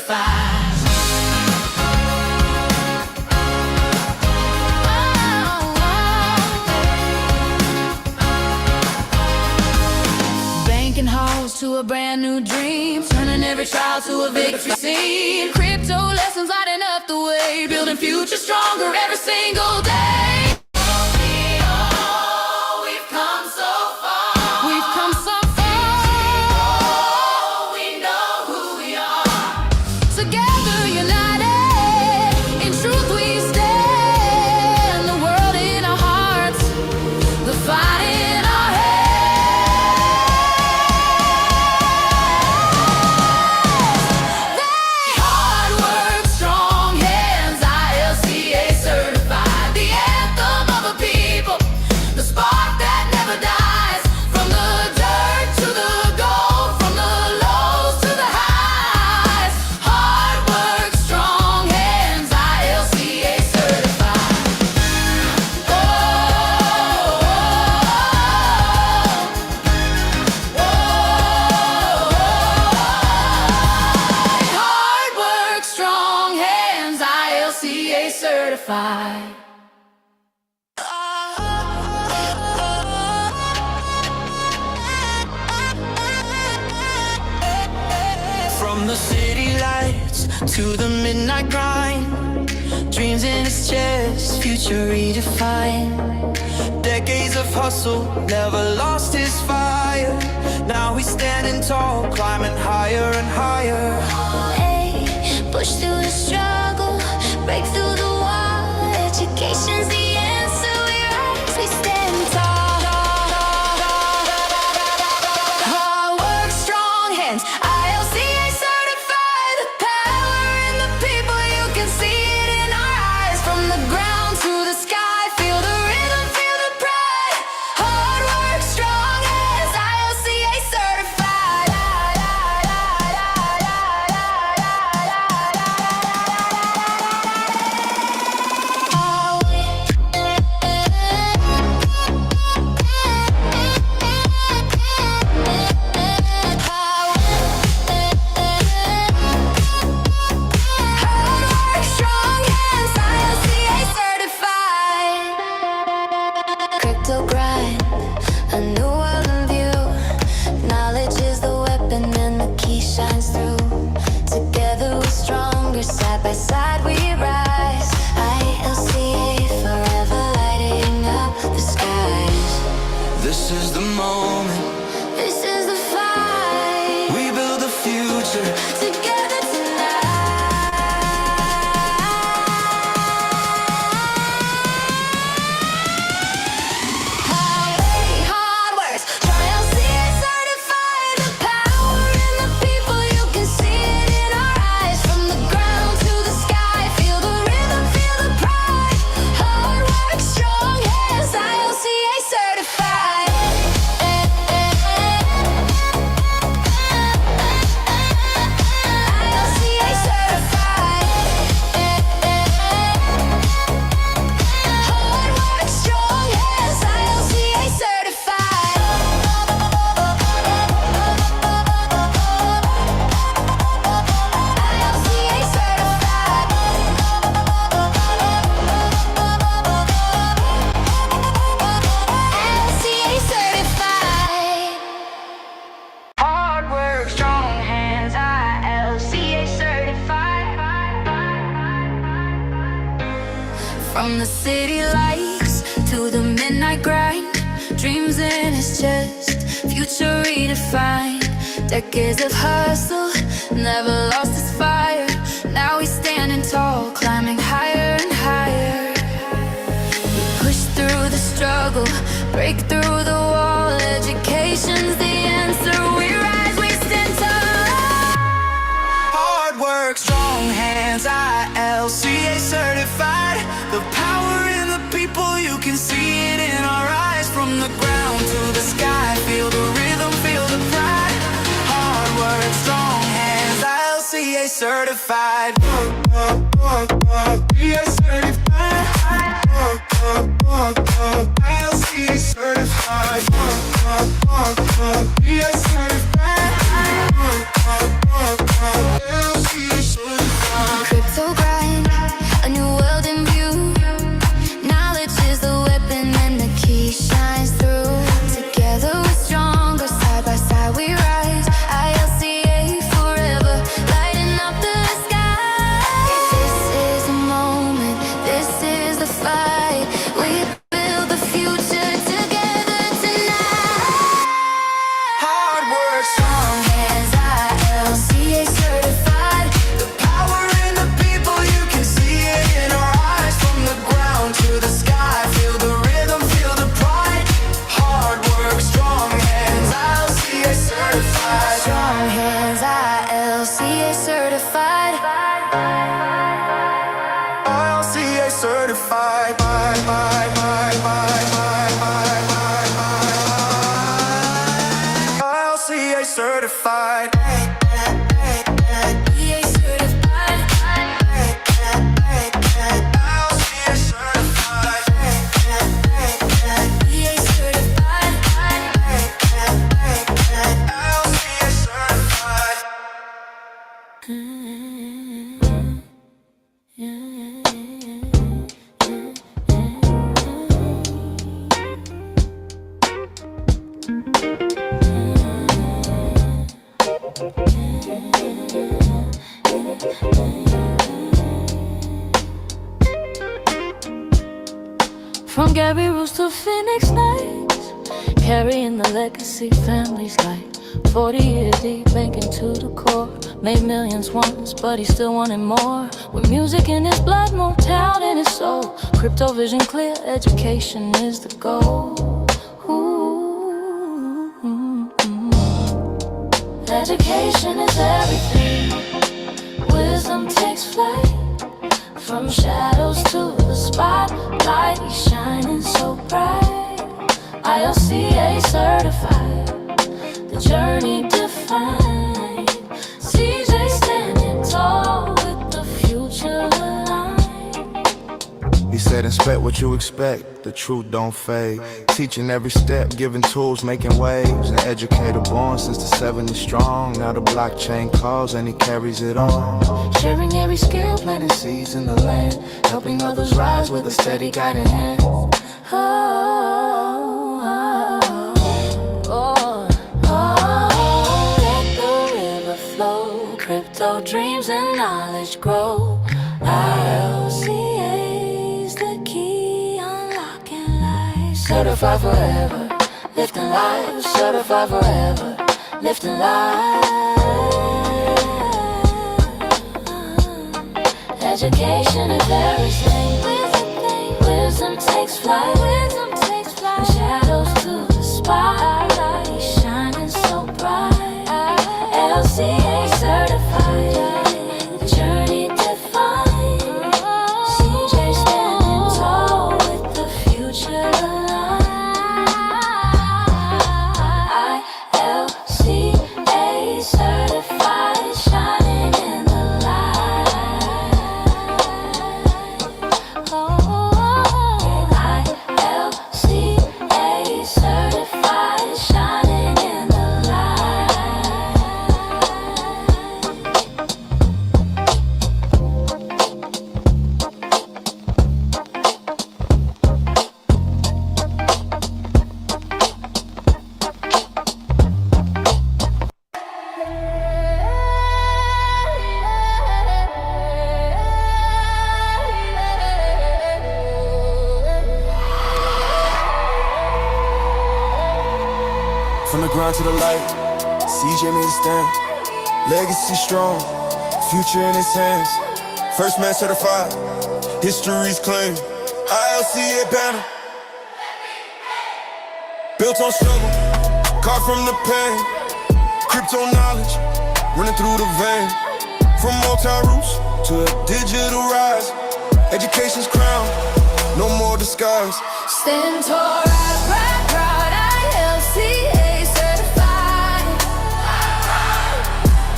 certified. Banking halls to a brand new dream, turning every trial to a victory scene. Crypto lessons lighting up the way, building future stronger every single day. We've come so far. We've come so far. We know who we are. Together united, in truth we stand. The world in our hearts, the fight in our heads. Hard work, strong hands, ILCA certified. The anthem of a people, the spark that never dies. From the dirt to the gold, from the lows to the highs. Hard work, strong hands, ILCA certified. Hard work, strong hands, ILCA certified. From the city lights to the midnight grind, dreams in his chest, future redefined. Decades of hustle, never lost his fire. Now he's standing tall, climbing higher and higher. Hey, push through the struggle, break through the wall. Education's the answer, we rise, we stand tall. Hard work, strong hands, ILCA certified. The power in the people, you can see it in our eyes. From the ground to the sky, feel the rhythm, feel the pride. Hard work, strong hands, ILCA certified. Hard work, strong hands, ILCA certified. Crypto grind, a new world in view. Knowledge is the weapon and the key shines through. Together we're stronger, side by side we rise. ILCA forever lighting up the skies. This is the moment, This is the fight, we build the future. together tonight. Hard work, ILCA certified. The power in the people, you can see it in our eyes. From the ground to the sky, feel the rhythm, feel the pride. Hard work, strong hands, ILCA certified. ILCA certified. Hard work, strong hands, ILCA certified. ILCA certified. ILCA certified. Hard work, strong hands, ILCA certified. From the city lights to the midnight grind, dreams in his chest, future redefined. Decades of hustle, never lost his fire. Now he's standing tall, climbing higher and higher. We push through the struggle, break through the wall. Education's the answer, we rise, we stand tall. hard work, strong hands, ILCA certified. The power in the people, you can see it in our eyes. From the ground to the sky, feel the rhythm, feel the pride. Hard work, strong hands, ILCA certified. ILCA certified. ILCA certified. ILCA certified. ILCA certified. certified. ILCA certified. ILCA certified. From Gary Roots to Phoenix Nights, carrying the legacy families like 40 years deep, banking to the core. Made millions once, but he still wanted more. With music in his blood, Motown in his soul. Crypto vision clear, education is the goal. Education is everything. Wisdom takes flight. From shadows to the spotlight, he's shining so bright. ILCA certified, the journey defined. CJ standing tall with the future aligned. He said, inspect what you expect, the truth don't fade. Teaching every step, giving tools, making waves. An educator born since the 70s strong. Now the blockchain calls and he carries it on. Sharing every skill, planting seeds in the land. Helping others rise with a steady guiding hand. Let the river flow. Crypto dreams and knowledge grow. ILCA's the key, unlocking life. Certified forever, lifting lives. Certified forever, lifting lives. Education is everything. Wisdom takes flight. From shadows to the spotlight, he's shining so bright. LCA certified, the journey defined. CJ standing tall with the future aligned. ILCA certified, shining in the light. ILCA certified, shining in the From the ground to the light, CJ made a stand. Legacy strong, future in his hands. First man certified, history's claim. ILCA banner, built on struggle, carved from the pain. Crypto knowledge, running through the vein. From Motown roots to a digital rise. Education's crown, no more disguise. Stand tall, right, proud, ILCA certified.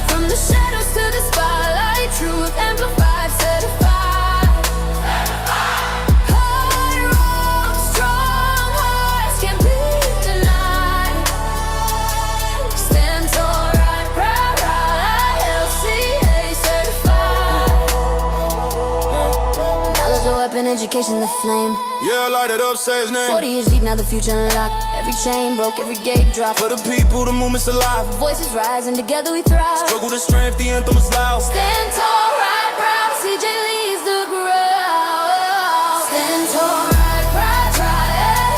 From the shadows to the spotlight, truth amplified, certified. Hard road, strong hearts can't be denied. Stand tall, right, proud, ILCA certified. Knowledge a weapon, education the flame. Yeah, light it up, say his name. 40 years deep, now the future unlocked. Every chain broke, every gate dropped. For the people, the movement's alive. Voices rising, together we thrive. Struggle to strength, the anthem is loud. Stand tall, right, proud, CJ leads the ground. Stand tall, right, proud,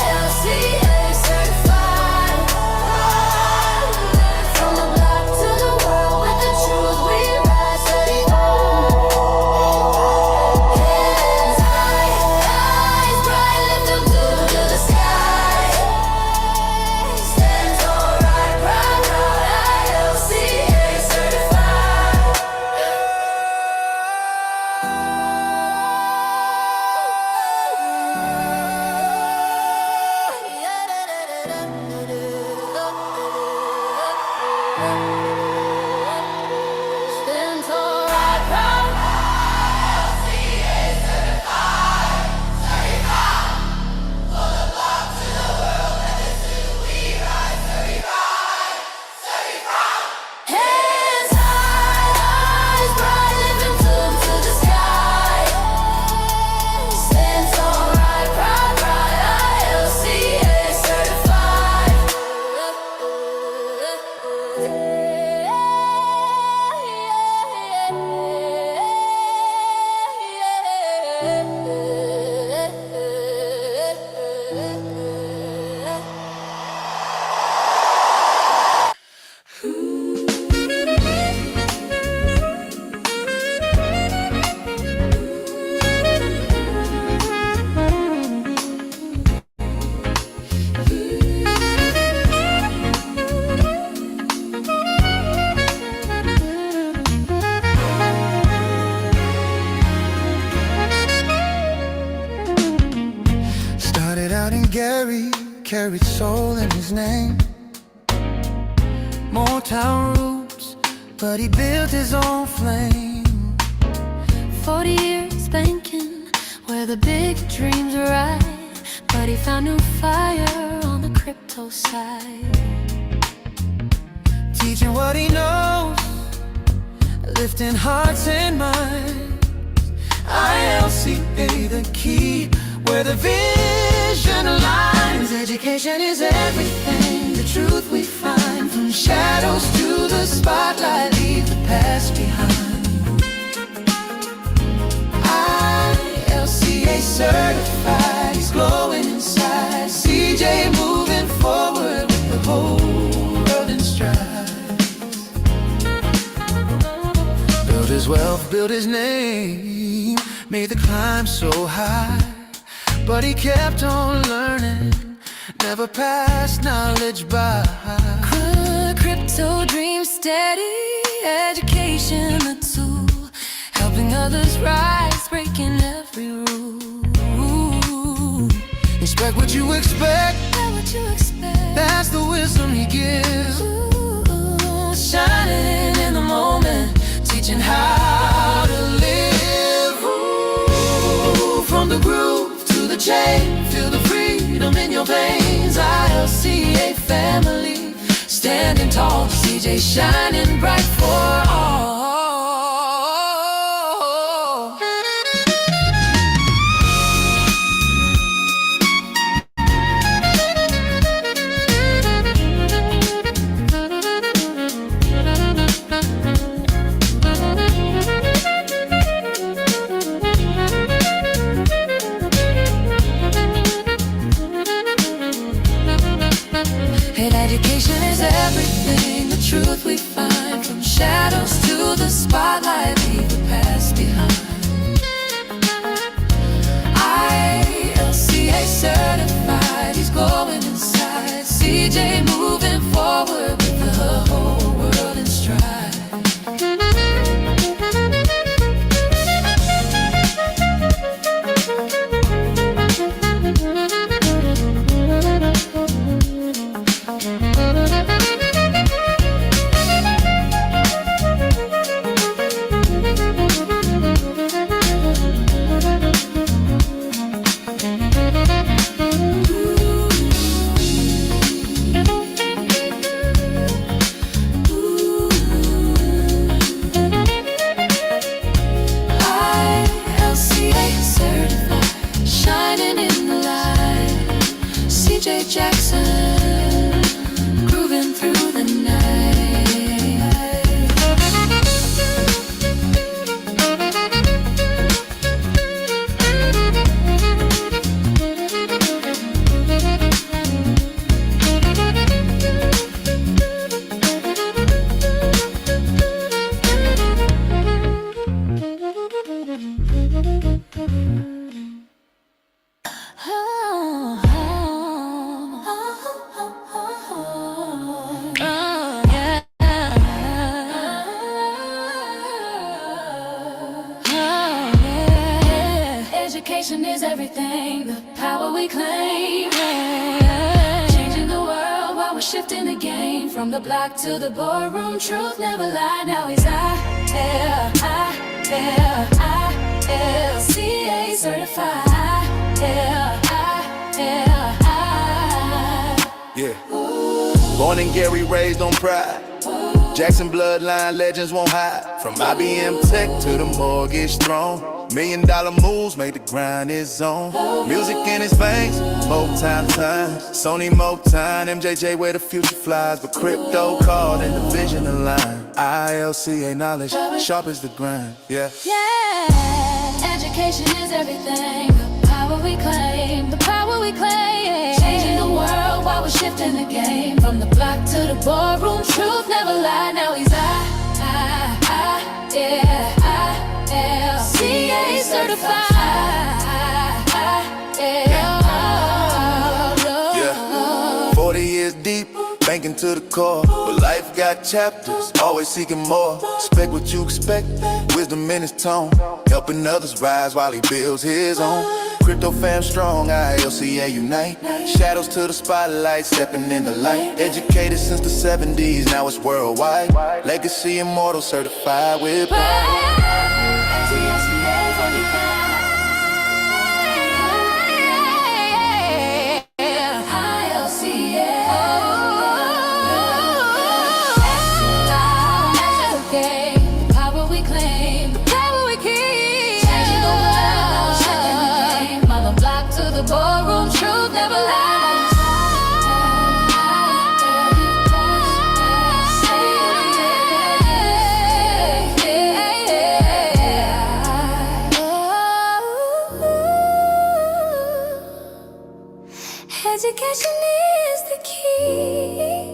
ILCA certified. From the block to the world, with the truth we rise, certified. Hands high, eyes bright, lift them to the sky. Stand tall, right, proud, ILCA certified. carried soul in his name. Motown roots, but he built his own flame. 40 years banking where the big dreams ride, but he found new fire on the crypto side. Teaching what he knows, lifting hearts and minds. ILCA, the key where the vision aligns. Education is everything, the truth we find. From shadows to the spotlight, leave the past behind. ILCA certified, he's glowing inside. CJ moving forward with the whole world in stride. Built his wealth, built his name, made the climb so high, but he kept on learning, never passed knowledge by. Crypto dreams steady, education the tool, helping others rise, breaking every rule. Expect what you expect, What you expect? that's the wisdom he gives. Ooh, Shining in the moment, teaching how to live. Ooh, from the groove to the chain, feel the freedom in your veins. ILCA family, standing tall, CJ shining bright for all. education is everything, the truth we find. From shadows to the spotlight, leave the past behind. ILCA certified, he's glowing inside. CJ moving forward with the whole world in stride. Jackson, grooving through the Education is everything, the power we claim. Changing the world while we're shifting the game. From the block to the boardroom, truth never lied. Now he's ILCA certified. Yeah. Born in Gary, raised on pride. Jackson bloodline legends won't hide. From IBM Tech to the mortgage throne, $1 million moves make the grind his zone. Music in his veins, Motown time. Sony Motown, MJJ where the future flies. But crypto called and the vision aligned. ILCA knowledge, sharp as the grind. Yeah. Education is everything, the power we claim, the power we claim. Changing the world while we're shifting the game. From the block to the boardroom, truth never lied. Now he's ILCA certified. Yeah. 40 years deep, thinking to the core. But life got chapters, always seeking more. Expect what you expect, wisdom in his tone. Helping others rise while he builds his own. Crypto fam strong, ILCA unite. Shadows to the spotlight, stepping in the light. Educated since the 70s, now it's worldwide. Legacy immortal, certified with pride. Ballroom truth never lies. Education is the key,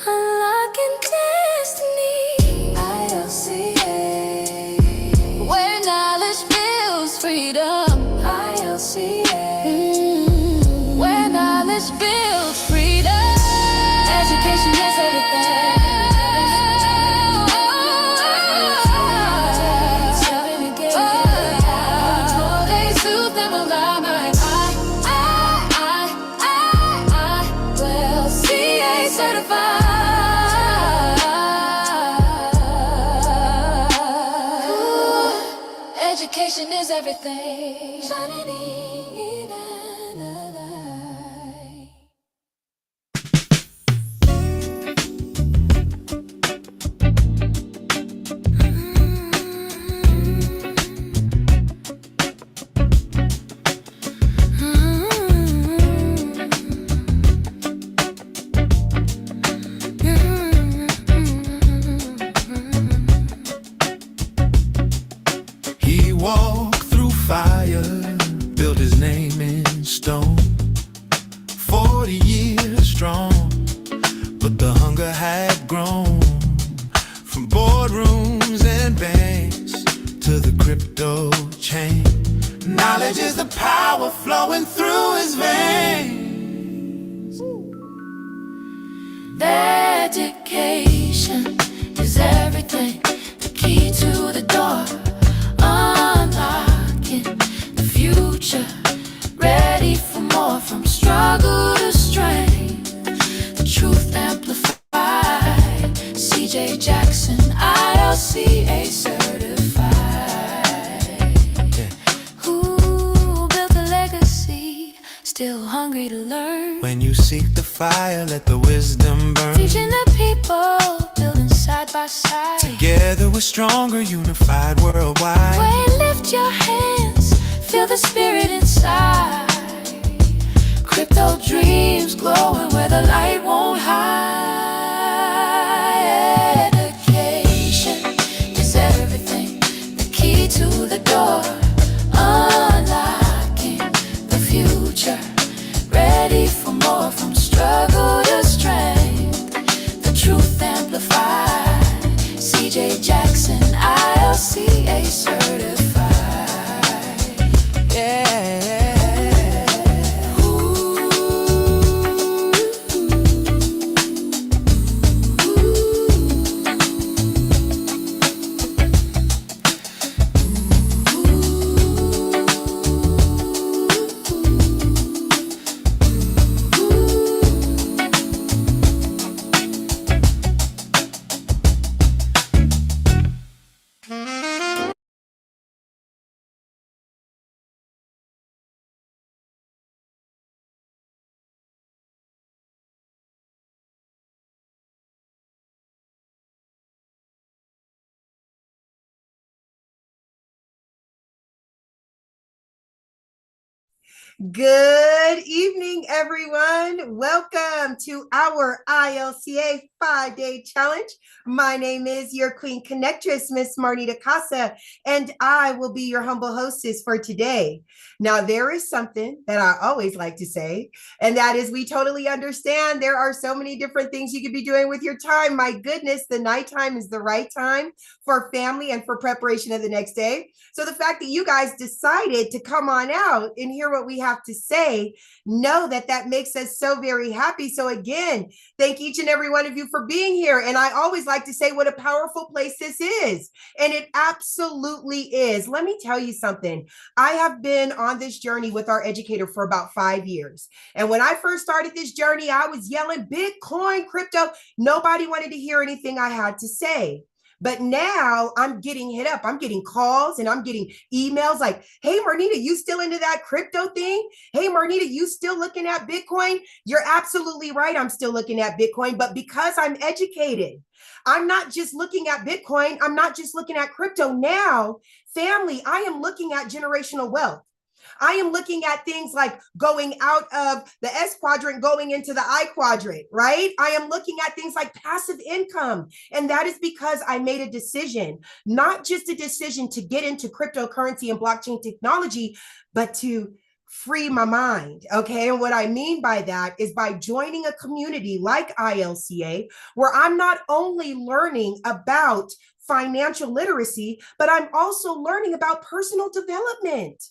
unlocking destiny. ILCA, where knowledge builds freedom. Where knowledge builds freedom. Education is everything. They soothe them alive. Well, CA certified. Education is everything. Shining in. He walked through fire, built his name in stone. 40 years strong, but the hunger had grown. From boardrooms and banks to the crypto chain, knowledge is the power flowing through his veins. Dedication is everything, the key to the door, unlocking the future, ready for more. From struggle to strength, the truth amplified. CJ Jackson, ILCA certified. Who built a legacy, still hungry to learn. When you seek the fire, let the wisdom burn. Teaching the people, building side by side. Together we're stronger, unified worldwide. Wait, lift your hands, feel the spirit inside. Crypto dreams glowing where the light won't hide. Education is everything, the key to the door, unlocking the future, ready for more. From struggle to strength, the truth amplified. CJ Jackson, ILCA certified. Yeah. Good evening, everyone. Welcome to our ILCA 5-day challenge. My name is your Queen Connectress, Miss Marnita Casa, and I will be your humble hostess for today. Now, there is something that I always like to say, and that is we totally understand there are so many different things you could be doing with your time. My goodness, the nighttime is the right time for family and for preparation of the next day. So the fact that you guys decided to come on out and hear what we have have to say, know that that makes us so very happy. So again, thank each and every one of you for being here. And I always like to say what a powerful place this is. And it absolutely is. Let me tell you something. I have been on this journey with our educator for about 5 years. And when I first started this journey, I was yelling Bitcoin, crypto. Nobody wanted to hear anything I had to say. But now I'm getting hit up. I'm getting calls and I'm getting emails like, hey, Marnita, you still into that crypto thing? Hey, Marnita, you still looking at Bitcoin? You're absolutely right. I'm still looking at Bitcoin, but because I'm educated, I'm not just looking at Bitcoin. I'm not just looking at crypto. Now, family, I am looking at generational wealth. I am looking at things like going out of the S quadrant, going into the I quadrant, right? I am looking at things like passive income. And that is because I made a decision, not just a decision to get into cryptocurrency and blockchain technology, but to free my mind. Okay. And what I mean by that is by joining a community like ILCA, where I'm not only learning about financial literacy, but I'm also learning about personal development.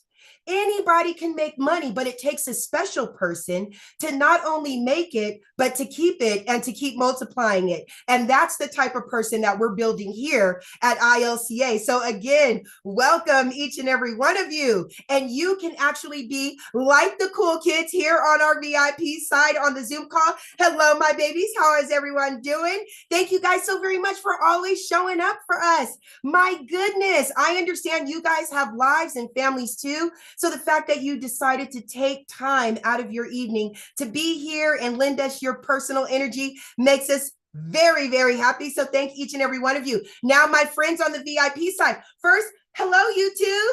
Anybody can make money, but it takes a special person to not only make it, but to keep it and to keep multiplying it. And that's the type of person that we're building here at ILCA. So again, welcome each and every one of you. And you can actually be like the cool kids here on our VIP side on the Zoom call. Hello, my babies. How is everyone doing? Thank you guys so very much for always showing up for us. My goodness, I understand you guys have lives and families too. So the fact that you decided to take time out of your evening to be here and lend us your personal energy makes us very, very happy. So thank each and every one of you. Now, my friends on the VIP side, first, hello, YouTube.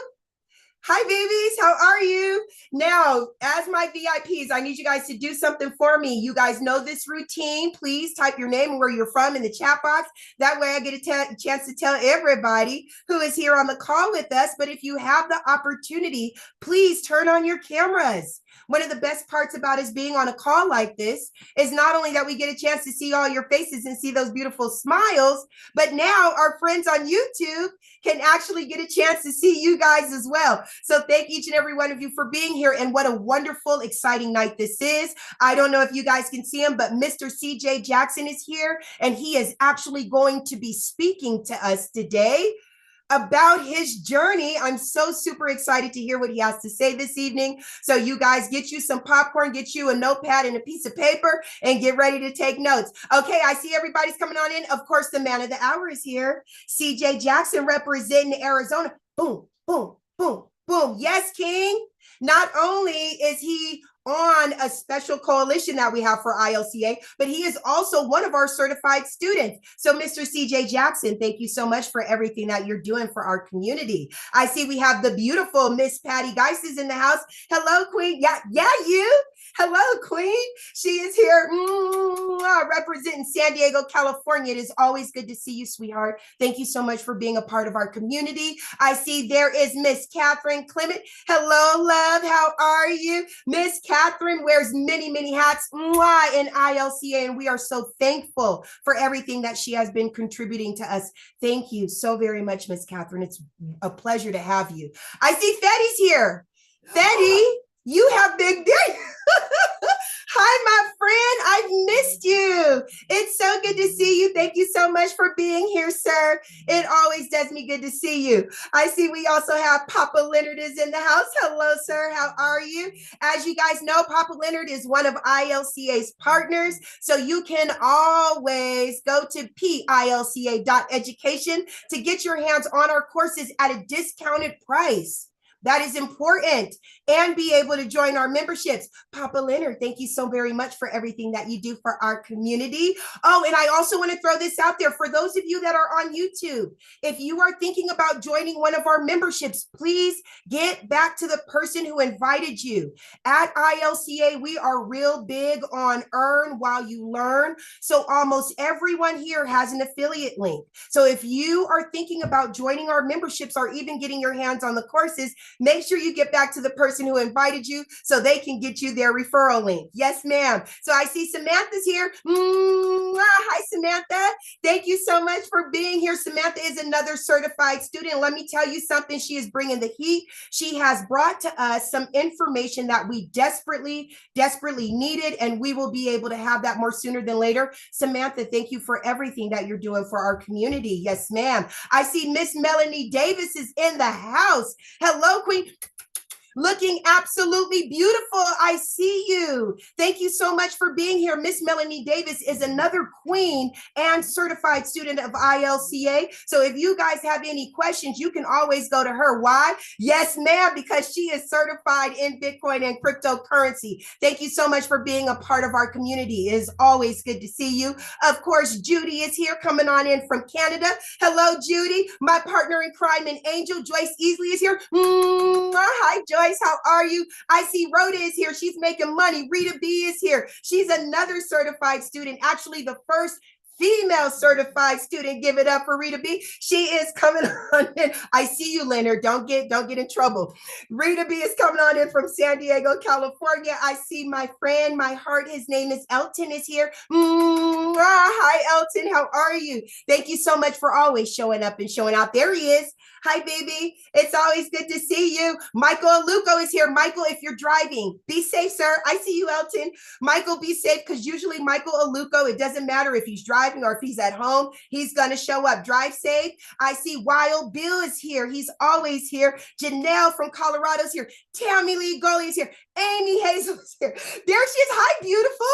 Hi, babies. How are you? Now, as my VIPs, I need you guys to do something for me. You guys know this routine. Please type your name and where you're from in the chat box. That way I get a chance to tell everybody who is here on the call with us. But if you have the opportunity, please turn on your cameras. One of the best parts about us being on a call like this is not only that we get a chance to see all your faces and see those beautiful smiles, but now our friends on YouTube can actually get a chance to see you guys as well. So thank each and every one of you for being here. And what a wonderful, exciting night this is. I don't know if you guys can see him, but Mr. CJ Jackson is here, and he is actually going to be speaking to us today about his journey. I'm so super excited to hear what he has to say this evening. So you guys get you some popcorn, get you a notepad and a piece of paper, and get ready to take notes. Okay, I see everybody's coming on in. Of course, the man of the hour is here. CJ Jackson representing Arizona. Boom, boom, boom, boom. Yes, King. Not only is he on a special coalition that we have for ILCA, but he is also one of our certified students. So Mr. CJ Jackson, thank you so much for everything that you're doing for our community. I see we have the beautiful Miss Patty Geis is in the house. Hello, Queen. Yeah, you. Hello, Queen. She is here representing San Diego, California. It is always good to see you, sweetheart. Thank you so much for being a part of our community. I see there is Miss Catherine Clement. Hello, love. How are you? Miss Catherine wears many, many hats in ILCA, and we are so thankful for everything that she has been contributing to us. Thank you so very much, Miss Catherine. It's a pleasure to have you. I see Fetty's here. Fetty, you have big day. Hi, my friend. I've missed you. It's so good to see you. Thank you so much for being here, sir. It always does me good to see you. I see we also have Papa Leonard is in the house. Hello, sir. How are you? As you guys know, Papa Leonard is one of ILCA's partners. So you can always go to pilca.education to get your hands on our courses at a discounted price. That is important, and be able to join our memberships. Papa Leonard, thank you so very much for everything that you do for our community. Oh, and I also want to throw this out there for those of you that are on YouTube. If you are thinking about joining one of our memberships, please get back to the person who invited you. At ILCA, we are real big on earn while you learn. So almost everyone here has an affiliate link. So if you are thinking about joining our memberships or even getting your hands on the courses, make sure you get back to the person who invited you so they can get you their referral link. Yes, ma'am. So I see Samantha's here. Hi, Samantha. Thank you so much for being here. Samantha is another certified student. Let me tell you something. She is bringing the heat. She has brought to us some information that we desperately needed, and we will be able to have that more sooner than later. Samantha, thank you for everything that you're doing for our community. Yes, ma'am. I see Miss Melanie Davis is in the house. Hello, Queen. Looking absolutely beautiful. I see you. Thank you so much for being here. Miss Melanie Davis is another queen and certified student of ILCA. So if you guys have any questions, you can always go to her. Why? Yes, ma'am, because she is certified in Bitcoin and cryptocurrency. Thank you so much for being a part of our community. It is always good to see you. Of course, Judy is here coming on in from Canada. Hello, Judy. My partner in crime and angel, Joyce Easley, is here. Hi, Joyce. How are you? I see Rhoda is here. She's making money. Rita B is here. She's another certified student, actually the first female certified student. Give it up for Rita B. She is coming on in. I see you, Leonard. Don't get in trouble. Rita B is coming on in from San Diego, California. I see my friend, my heart. His name is Elton is here. Hi, Elton. How are you? Thank you so much for always showing up and showing out. There he is. Hi, baby. It's always good to see you. Michael Aluko is here. Michael, if you're driving, be safe, sir. I see you, Elton. Michael, be safe, because usually Michael Aluko, it doesn't matter if he's driving or if he's at home, he's going to show up. Drive safe. I see Wild Bill is here. He's always here. Janelle from Colorado is here. Tammy Lee Goley is here. Amy Hazel is here. There she is. Hi, beautiful.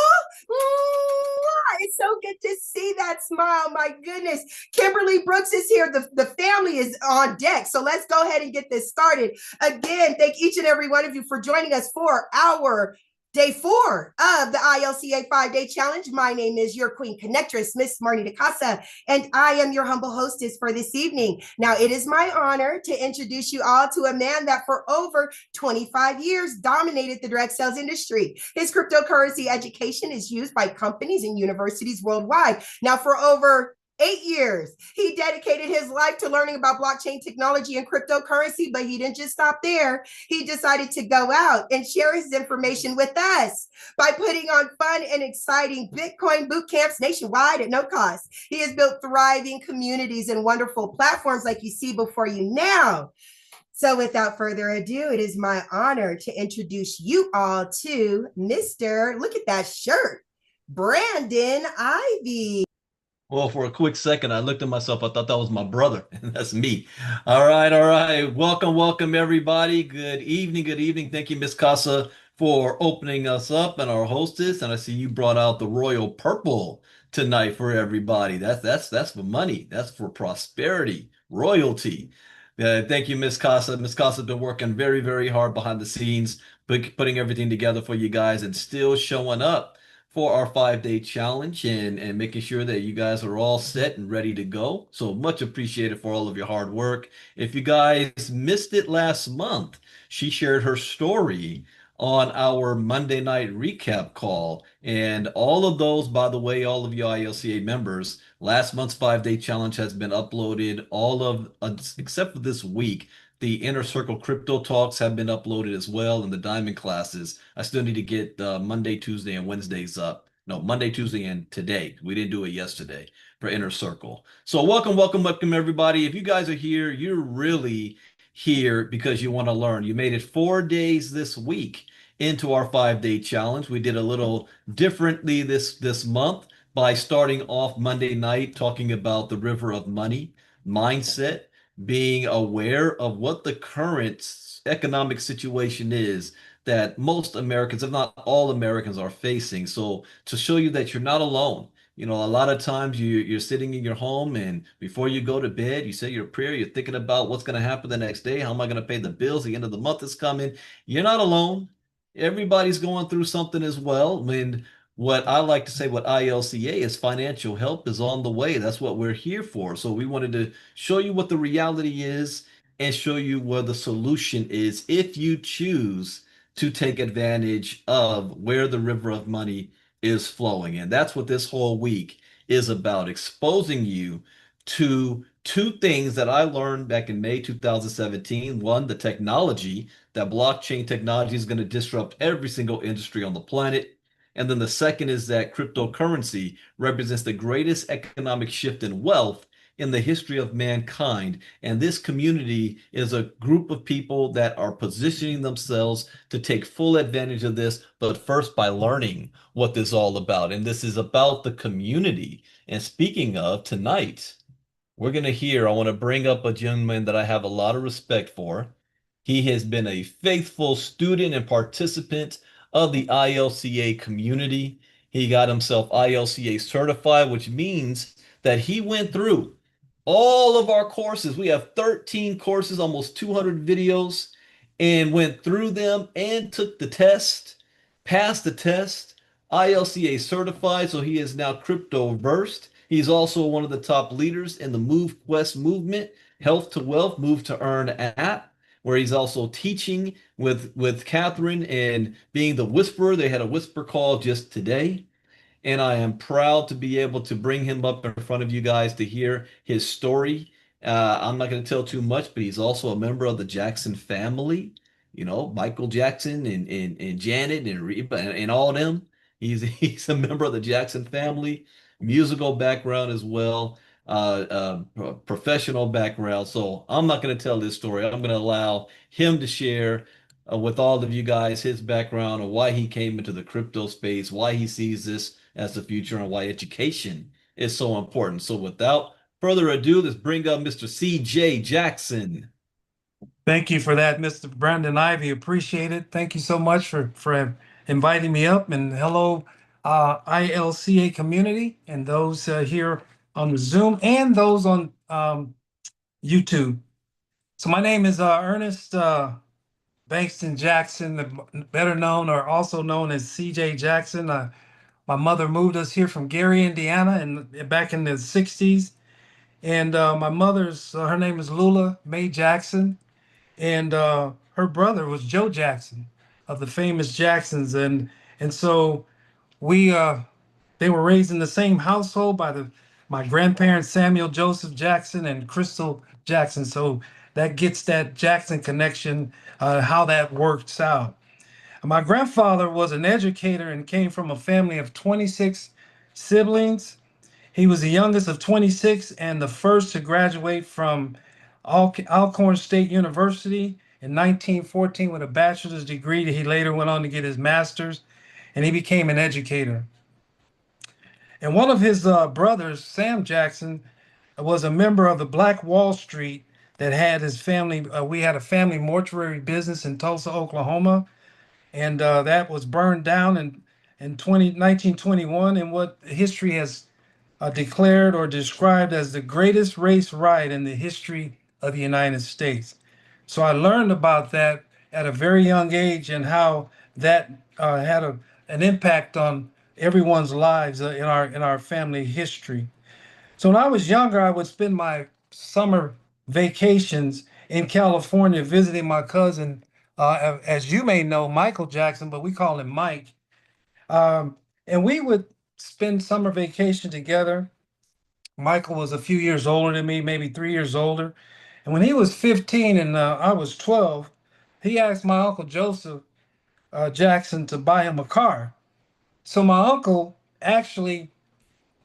It's so good to see that smile. My goodness. Kimberly Brooks is here. The family is on deck. So let's go ahead and get this started. Again, thank each and every one of you for joining us for our Day 4 of the ILCA 5-Day Challenge. My name is your Queen Connectress, Miss Marnie DeCasa, and I am your humble hostess for this evening. Now, it is my honor to introduce you all to a man that for over 25 years dominated the direct sales industry. His cryptocurrency education is used by companies and universities worldwide. Now, for over 8 years, he dedicated his life to learning about blockchain technology and cryptocurrency, but he didn't just stop there. He decided to go out and share his information with us by putting on fun and exciting Bitcoin boot camps nationwide at no cost. He has built thriving communities and wonderful platforms like you see before you now. So without further ado, it is my honor to introduce you all to Mr. Look at that shirt, Brandon Ivey. Well, for a quick second, I looked at myself. I thought that was my brother, and that's me. All right, all right. Welcome, everybody. Good evening, good evening. Thank you, Miss Casa, for opening us up and our hostess. And I see you brought out the royal purple tonight for everybody. That's for money. That's for prosperity, royalty. Thank you, Miss Casa. Miss Casa's been working very, very hard behind the scenes, putting everything together for you guys, and still showing up for our 5-day challenge and making sure that you guys are all set and ready to go. So much appreciated for all of your hard work. If you guys missed it last month, she shared her story on our Monday night recap call. And all of those, by the way, all of you ILCA members, last month's 5-day challenge has been uploaded, all of, except for this week. The Inner Circle Crypto Talks have been uploaded as well, and the Diamond classes. I still need to get Monday, Tuesday, and Wednesdays up. No, Monday, Tuesday, and today. We didn't do it yesterday for Inner Circle. So welcome, everybody. If you guys are here, you're really here because you want to learn. You made it 4 days this week into our 5-day challenge. We did a little differently this month by starting off Monday night talking about the river of money, mindset, being aware of what the current economic situation is that most Americans, if not all Americans, are facing. So to show you that you're not alone. You know, a lot of times you're sitting in your home, and before you go to bed, you say your prayer, you're thinking about what's going to happen the next day. How am I going to pay the bills? The end of the month is coming. You're not alone. Everybody's going through something as well. I mean, what I like to say, what ILCA is, financial help is on the way. That's what we're here for. So we wanted to show you what the reality is and show you where the solution is if you choose to take advantage of where the river of money is flowing. And that's what this whole week is about, exposing you to two things that I learned back in May 2017. One, the technology, that blockchain technology is going to disrupt every single industry on the planet. And then the second is that cryptocurrency represents the greatest economic shift in wealth in the history of mankind. And this community is a group of people that are positioning themselves to take full advantage of this, but first by learning what this is all about. And this is about the community. And speaking of tonight, we're going to hear, I want to bring up a gentleman that I have a lot of respect for. He has been a faithful student and participant of the ILCA community. He got himself ILCA certified, which means that he went through all of our courses. We have 13 courses, almost 200 videos, and went through them and took the test, passed the test, ILCA certified, so he is now crypto versed. He's also one of the top leaders in the Move Quest movement, Health to Wealth, Move to Earn app, where he's also teaching with Catherine and being the whisperer. They had a whisper call just today. And I am proud to be able to bring him up in front of you guys to hear his story. I'm not going to tell too much, but he's also a member of the Jackson family. You know, Michael Jackson and Janet and Reba and all of them. He's a member of the Jackson family, musical background as well, professional background. So I'm not going to tell this story. I'm going to allow him to share with all of you guys his background and why he came into the crypto space, why he sees this as the future, and why education is so important. So without further ado, let's bring up Mr. C.J. Jackson. Thank you for that, Mr. Brandon Ivey. Appreciate it. Thank you so much for inviting me up. And hello, ILCA community and those here on the Zoom and those on YouTube. So my name is Ernest Bankston Jackson, better known or also known as CJ Jackson. My mother moved us here from Gary, Indiana, and back in the 60s. And my mother's, her name is Lula Mae Jackson. And her brother was Joe Jackson of the famous Jacksons. And so we they were raised in the same household by my grandparents, Samuel Joseph Jackson and Crystal Jackson. So that gets that Jackson connection, how that works out. My grandfather was an educator and came from a family of 26 siblings. He was the youngest of 26 and the first to graduate from Alcorn State University in 1914 with a bachelor's degree. He later went on to get his master's, and he became an educator. And one of his brothers, Sam Jackson, was a member of the Black Wall Street that had his family. We had a family mortuary business in Tulsa, Oklahoma, and that was burned down in 1921 in what history has declared or described as the greatest race riot in the history of the United States. So I learned about that at a very young age and how that had an impact on everyone's lives in our family history. So when I was younger, I would spend my summer vacations in California visiting my cousin, as you may know, Michael Jackson, but we call him Mike. And we would spend summer vacation together. Michael was a few years older than me, maybe 3 years older. And when he was 15 and I was 12, he asked my Uncle Joseph Jackson to buy him a car. So my uncle actually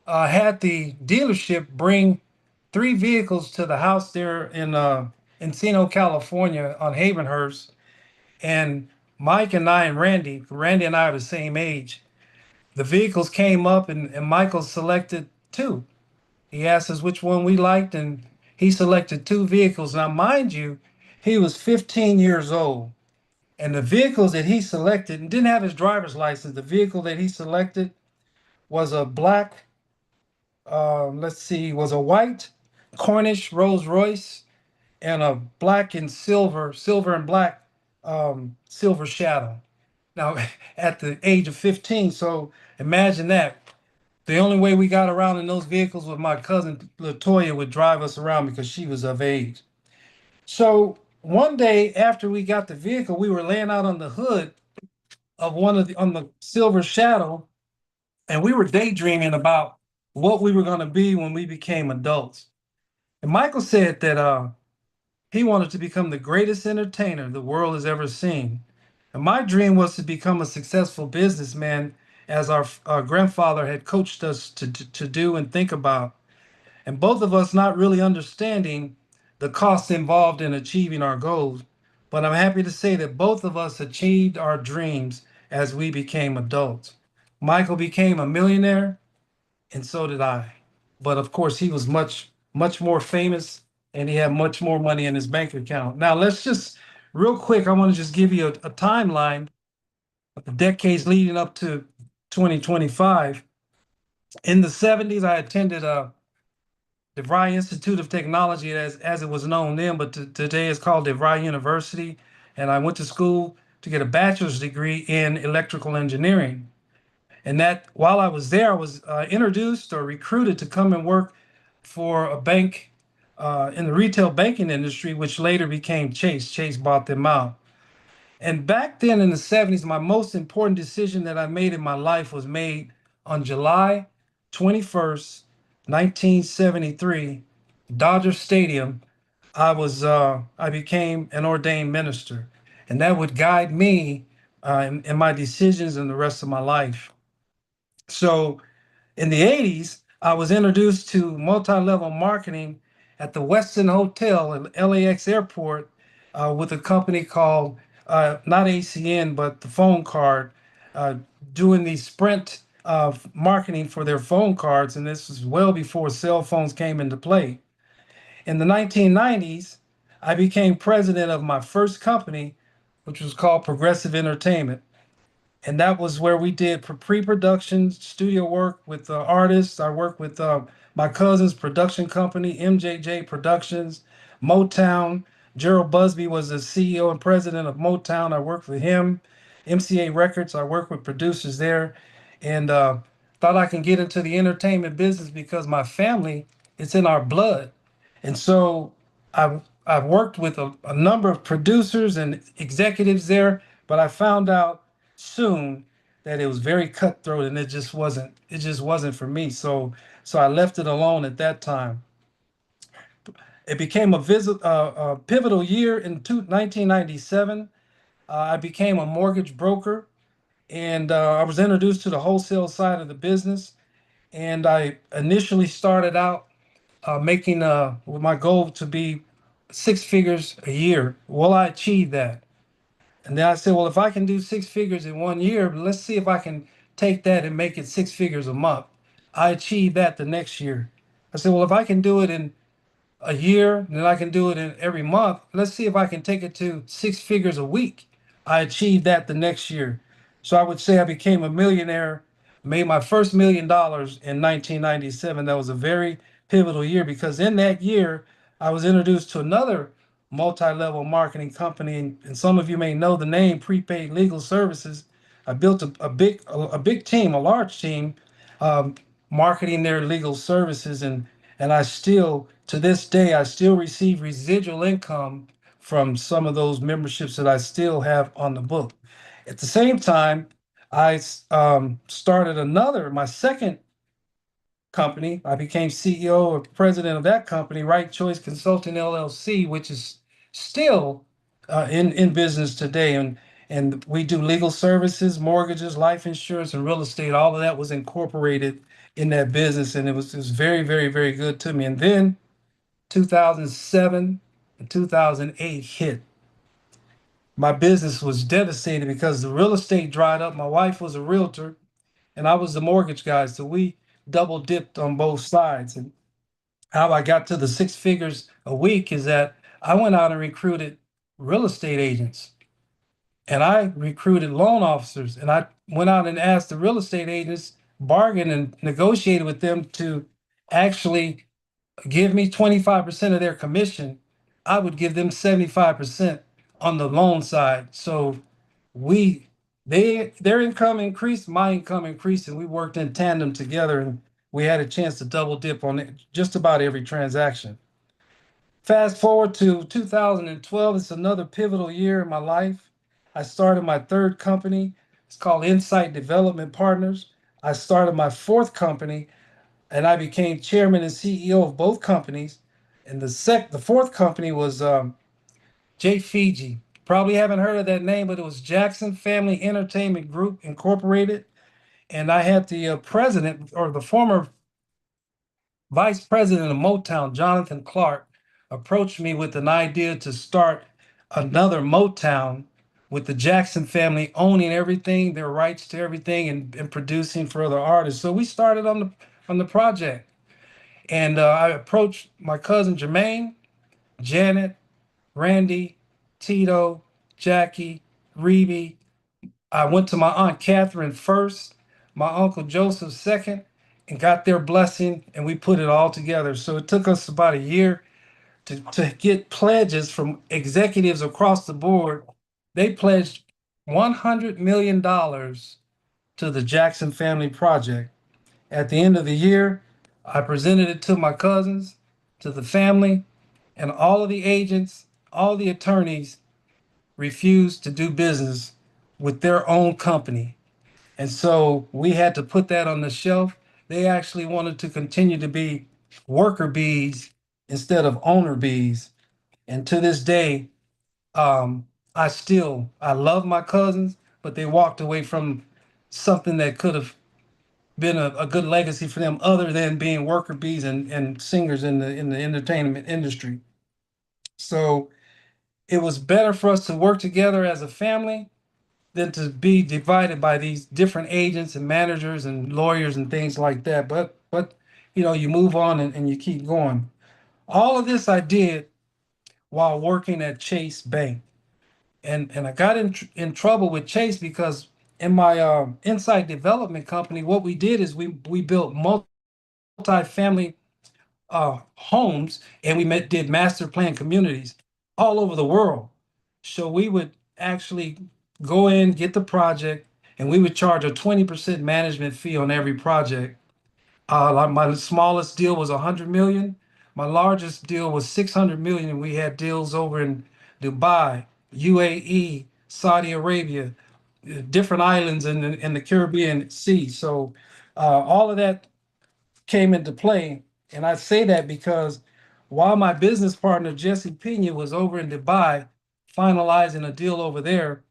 had the dealership bring 3 vehicles to the house there in Encino, California on Havenhurst. And Mike and I and Randy and I are the same age. The vehicles came up and Michael selected 2. He asked us which one we liked, and he selected 2 vehicles. Now, mind you, he was 15 years old, and the vehicles that he selected, and didn't have his driver's license, the vehicle that he selected was a black, was a white Cornish Rolls Royce and a black and silver and black Silver Shadow. Now, at the age of 15, so imagine that. The only way we got around in those vehicles was my cousin Latoya would drive us around because she was of age. So one day after we got the vehicle, we were laying out on the hood of on the Silver Shadow, and we were daydreaming about what we were going to be when we became adults. And Michael said that he wanted to become the greatest entertainer the world has ever seen. And my dream was to become a successful businessman, as our grandfather had coached us to do and think about. And both of us not really understanding the costs involved in achieving our goals. But I'm happy to say that both of us achieved our dreams as we became adults. Michael became a millionaire, and so did I. But of course, he was much, much more famous and he had much more money in his bank account. Now, let's just real quick, I want to just give you a timeline of the decades leading up to 2025. In the 70s, I attended DeVry Institute of Technology, as it was known then, but today it's called DeVry University. And I went to school to get a bachelor's degree in electrical engineering. And that while I was there, I was introduced or recruited to come and work for a bank in the retail banking industry, which later became Chase. Chase bought them out. And back then in the 70s, my most important decision that I made in my life was made on July 21st, 1973, Dodger Stadium. I became an ordained minister, and that would guide me in my decisions in the rest of my life. So in the 80s, I was introduced to multi-level marketing at the Westin Hotel at LAX Airport with a company called not ACN, but the phone card, uh, doing the Sprint marketing for their phone cards. And this was well before cell phones came into play. In the 1990s, I became president of my first company, which was called Progressive Entertainment. And that was where we did pre-production studio work with artists. I worked with my cousin's production company, MJJ Productions, Motown. Gerald Busby was the CEO and president of Motown. I worked with him. MCA Records, I worked with producers there, and thought I can get into the entertainment business because my family, it's in our blood. And so I've worked with a number of producers and executives there, but I found out soon that it was very cutthroat and it just wasn't for me. So I left it alone at that time. It became a pivotal year in 1997. I became a mortgage broker, and I was introduced to the wholesale side of the business. And I initially started out making with my goal to be six figures a year. Well, I achieved that. And then I said, well, if I can do six figures in 1 year, let's see if I can take that and make it six figures a month. I achieved that the next year. I said, well, if I can do it in a year, then I can do it in every month. Let's see if I can take it to six figures a week. I achieved that the next year. So I would say I became a millionaire, made my first $1 million in 1997. That was a very pivotal year because in that year, I was introduced to another multi-level marketing company, and some of you may know the name Prepaid Legal Services. I built a big team, a large team, um, marketing their legal services, and I still, to this day, I still receive residual income from some of those memberships that I still have on the book. At the same time, I started my second company. I became CEO or president of that company, Right Choice Consulting LLC, which is still in business today. And we do legal services, mortgages, life insurance, and real estate. All of that was incorporated in that business, and it was very, very, very good to me. And then 2007 and 2008 hit. My business was devastated because the real estate dried up. My wife was a realtor, and I was the mortgage guy, so we double dipped on both sides. And how I got to the six figures a week is that I went out and recruited real estate agents, and I recruited loan officers, and I went out and asked the real estate agents, bargained and negotiated with them to actually give me 25% of their commission. I would give them 75% on the loan side. So we their income increased, my income increased, and we worked in tandem together, and we had a chance to double dip on just about every transaction. Fast forward to 2012, it's another pivotal year in my life. I started my third company. It's called Insight Development Partners. I started my fourth company, and I became chairman and CEO of both companies. And the fourth company was J Fiji. Probably haven't heard of that name, but it was Jackson Family Entertainment Group Incorporated. And I had the president, or the former vice president of Motown, Jonathan Clark, approached me with an idea to start another Motown with the Jackson family owning everything, their rights to everything, and producing for other artists. So we started on the project. And I approached my cousin Jermaine, Janet, Randy, Tito, Jackie, Reby. I went to my Aunt Catherine first, my Uncle Joseph second, and got their blessing, and we put it all together. So it took us about a year to get pledges from executives across the board. They pledged $100 million to the Jackson Family Project. At the end of the year, I presented it to my cousins, to the family, and all of the agents, all the attorneys refused to do business with their own company. And so we had to put that on the shelf. They actually wanted to continue to be worker bees instead of owner bees. And to this day, I love my cousins, but they walked away from something that could have been a good legacy for them other than being worker bees and singers in the entertainment industry. So it was better for us to work together as a family than to be divided by these different agents and managers and lawyers and things like that. But you move on and you keep going. All of this I did while working at Chase Bank. And I got in trouble with Chase because in my insight development company, what we did is we built multi-family homes, and did master plan communities all over the world. So we would actually go in, get the project, and we would charge a 20% management fee on every project. Like my smallest deal was 100 million. My largest deal was 600 million, and we had deals over in Dubai, UAE, Saudi Arabia, different islands in the Caribbean Sea. So all of that came into play. And I say that because while my business partner, Jesse Pena, was over in Dubai finalizing a deal over there,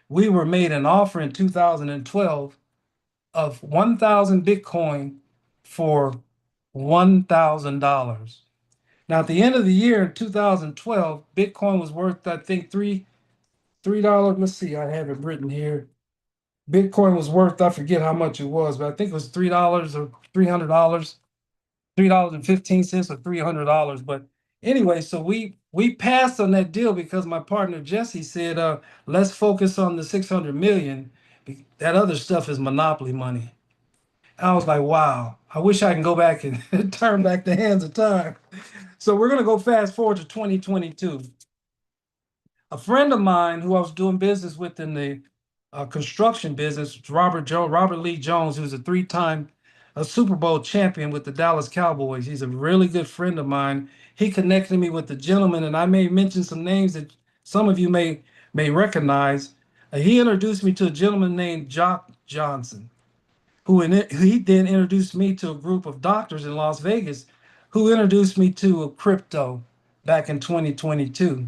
we were made an offer in 2012 of 1,000 Bitcoin for $1,000. Now, at the end of the year in 2012, Bitcoin was worth, I think, $3. Let's see, I have it written here. Bitcoin was worth, I forget how much it was, but I think it was $3 or $300. $3.15 or $300. But anyway, so we passed on that deal because my partner Jesse said, let's focus on the 600 million. That other stuff is monopoly money. I was like, wow, I wish I can go back and turn back the hands of time. So we're gonna go fast forward to 2022. A friend of mine who I was doing business with in the construction business, Robert Lee Jones, who's a three-time Super Bowl champion with the Dallas Cowboys. He's a really good friend of mine. He connected me with the gentleman, and I may mention some names that some of you may recognize. He introduced me to a gentleman named Jock Johnson, he then introduced me to a group of doctors in Las Vegas, who introduced me to crypto back in 2022.